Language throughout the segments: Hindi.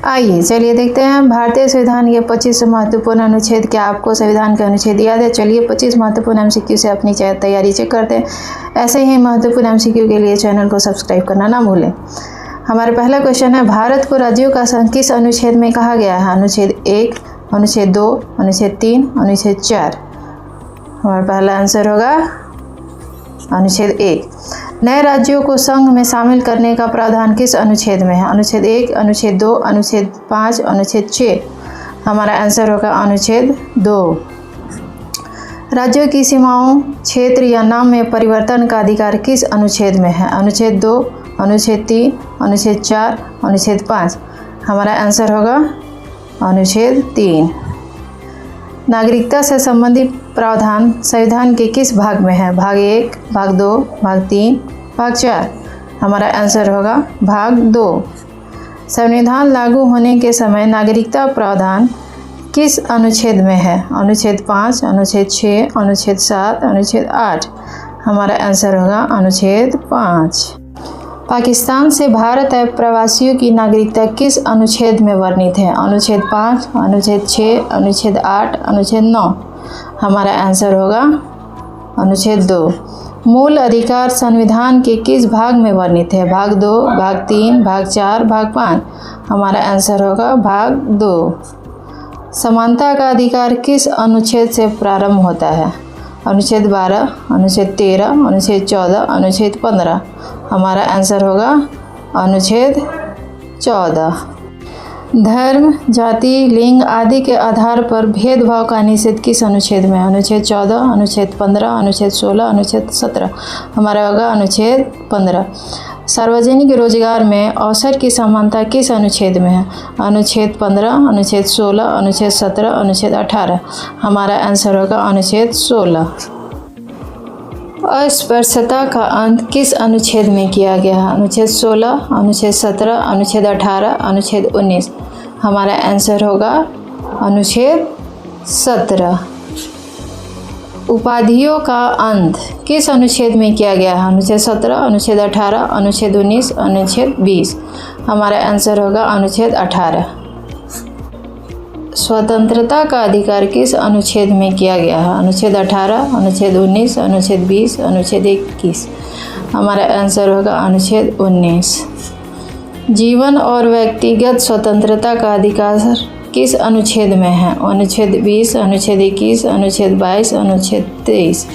आइए चलिए देखते हैं भारतीय संविधान के 25 महत्वपूर्ण अनुच्छेद। क्या आपको संविधान के अनुच्छेद याद है? चलिए 25 महत्वपूर्ण एमसीक्यू से अपनी तैयारी चेक करते हैं। ऐसे ही महत्वपूर्ण एमसीक्यू के लिए चैनल को सब्सक्राइब करना ना भूलें। हमारा पहला क्वेश्चन है, भारत को राज्यों का संघ किस अनुच्छेद में कहा गया है? अनुच्छेद 1, अनुच्छेद 2, अनुच्छेद 3, अनुच्छेद 4। हमारा पहला आंसर होगा अनुच्छेद 1। नए राज्यों को संघ में शामिल करने का प्रावधान किस अनुच्छेद में है? अनुच्छेद 1, अनुच्छेद 2, अनुच्छेद 5, अनुच्छेद 6। हमारा आंसर होगा अनुच्छेद 2। राज्यों की सीमाओं, क्षेत्र या नाम में परिवर्तन का अधिकार किस अनुच्छेद में है? अनुच्छेद 2, अनुच्छेद 3, अनुच्छेद 4, अनुच्छेद 5। हमारा आंसर होगा अनुच्छेद 3। नागरिकता से संबंधित प्रावधान संविधान के किस भाग में है? भाग 1, भाग 2, भाग 3, भाग 4। हमारा आंसर होगा भाग 2। संविधान लागू होने के समय नागरिकता प्रावधान किस अनुच्छेद में है? अनुच्छेद 5, अनुच्छेद 6, अनुच्छेद 7, अनुच्छेद 8। हमारा आंसर होगा अनुच्छेद 5। पाकिस्तान से भारत आए प्रवासियों की नागरिकता किस अनुच्छेद में वर्णित है? अनुच्छेद 5, अनुच्छेद 6, अनुच्छेद 8, अनुच्छेद 9। हमारा आंसर होगा अनुच्छेद 2। मूल अधिकार संविधान के किस भाग में वर्णित है? भाग 2, भाग 3, भाग 4, भाग 5। हमारा आंसर होगा भाग 2। समानता का अधिकार किस अनुच्छेद से प्रारंभ होता है? अनुच्छेद 12, अनुच्छेद 13, अनुच्छेद 14, अनुच्छेद 15। हमारा आंसर होगा अनुच्छेद 14। धर्म, जाति, लिंग आदि के आधार पर भेदभाव का निषेध किस अनुच्छेद में है? अनुच्छेद 14, अनुच्छेद 15, अनुच्छेद 16, अनुच्छेद 17। हमारा होगा अनुच्छेद 15। सार्वजनिक रोजगार में अवसर की समानता किस अनुच्छेद में है? अनुच्छेद 15, अनुच्छेद 16, अनुच्छेद 17, अनुच्छेद 18। हमारा आंसर होगा अनुच्छेद 16। अस्पृश्यता का अंत किस अनुच्छेद में किया गया है? अनुच्छेद 16, अनुच्छेद 17, अनुच्छेद 18, अनुच्छेद 19। हमारा आंसर होगा अनुच्छेद 17। उपाधियों का अंत किस अनुच्छेद में किया गया है? अनुच्छेद 17, अनुच्छेद 18, अनुच्छेद 19, अनुच्छेद 20। हमारा आंसर होगा अनुच्छेद 18। स्वतंत्रता का अधिकार किस अनुच्छेद में किया गया है? अनुच्छेद 18, अनुच्छेद 19, अनुच्छेद 20, अनुच्छेद 21। हमारा आंसर होगा अनुच्छेद 19। जीवन और व्यक्तिगत स्वतंत्रता का अधिकार किस अनुच्छेद में है? अनुच्छेद 20, अनुच्छेद 21, अनुच्छेद 22, अनुच्छेद 23।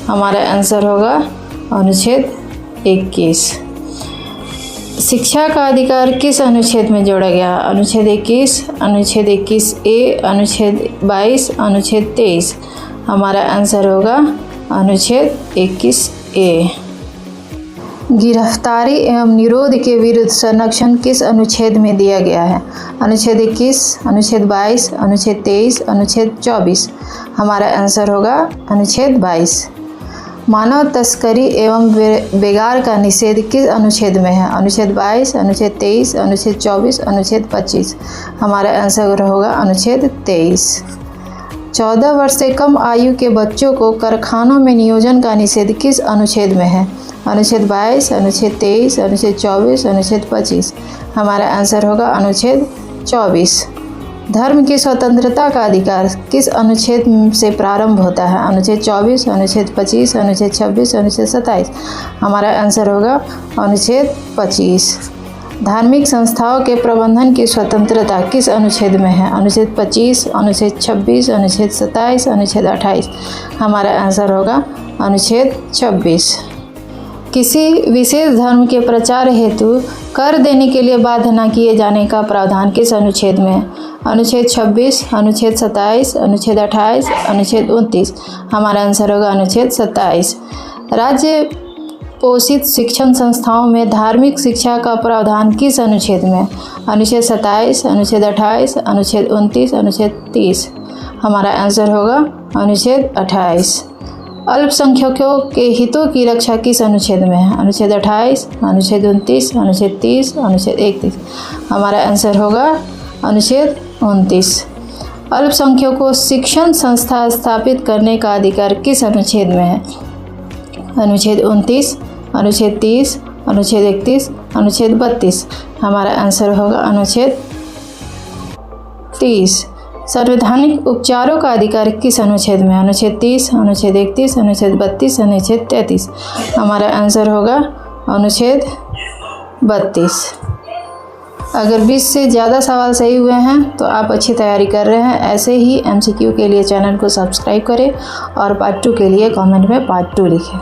हमारा आंसर होगा अनुच्छेद 21। शिक्षा का अधिकार किस अनुच्छेद में जोड़ा गया? अनुच्छेद 21, अनुच्छेद 21A, अनुच्छेद 22, अनुच्छेद 23। हमारा आंसर होगा अनुच्छेद 21A। गिरफ्तारी एवं निरोध के विरुद्ध संरक्षण किस अनुच्छेद में दिया गया है? अनुच्छेद 21, अनुच्छेद 22, अनुच्छेद 23, अनुच्छेद 24। हमारा आंसर होगा अनुच्छेद 22। मानव तस्करी एवं बेगार का निषेध किस अनुच्छेद में है? अनुच्छेद 22, अनुच्छेद 23, अनुच्छेद 24, अनुच्छेद 25। हमारा आंसर होगा अनुच्छेद 23। 14 वर्ष से कम आयु के बच्चों को कारखानों में नियोजन का निषेध किस अनुच्छेद में है? अनुच्छेद 22, अनुच्छेद 23, अनुच्छेद 24, अनुच्छेद 25। हमारा आंसर होगा अनुच्छेद 24। धर्म की स्वतंत्रता का अधिकार किस अनुच्छेद से प्रारंभ होता है? अनुच्छेद 24, अनुच्छेद 25, अनुच्छेद 26, अनुच्छेद 27। हमारा आंसर होगा अनुच्छेद 25। धार्मिक संस्थाओं के प्रबंधन की स्वतंत्रता किस अनुच्छेद में है? अनुच्छेद 25, अनुच्छेद 26, अनुच्छेद 27, अनुच्छेद 28। हमारा आंसर होगा अनुच्छेद 26। किसी विशेष धर्म के प्रचार हेतु कर देने के लिए बाध्य न किए जाने का प्रावधान किस अनुच्छेद में है? अनुच्छेद 26, अनुच्छेद 27, अनुच्छेद 28, अनुच्छेद 29। हमारा आंसर होगा अनुच्छेद 27। राज्य पोषित शिक्षण संस्थाओं में धार्मिक शिक्षा का प्रावधान किस अनुच्छेद में? अनुच्छेद 27, अनुच्छेद 28, अनुच्छेद 29, अनुच्छेद 30। हमारा आंसर होगा अनुच्छेद 28। अल्पसंख्यकों के हितों की रक्षा किस अनुच्छेद में है? अनुच्छेद 28, अनुच्छेद 29, अनुच्छेद 30, अनुच्छेद 31। हमारा आंसर होगा अनुच्छेद 29। अल्पसंख्यकों को शिक्षण संस्था स्थापित करने का अधिकार किस अनुच्छेद में है? अनुच्छेद 29, अनुच्छेद 30, अनुच्छेद 31, अनुच्छेद 32। हमारा आंसर होगा अनुच्छेद 30। संवैधानिक उपचारों का अधिकार किस अनुच्छेद में? अनुच्छेद 30, अनुच्छेद 31, अनुच्छेद 32, अनुच्छेद 33। हमारा आंसर होगा अनुच्छेद 32। अगर 20 से ज़्यादा सवाल सही हुए हैं तो आप अच्छी तैयारी कर रहे हैं। ऐसे ही MCQ के लिए चैनल को सब्सक्राइब करें और पार्ट 2 के लिए कमेंट में पार्ट 2 लिखें।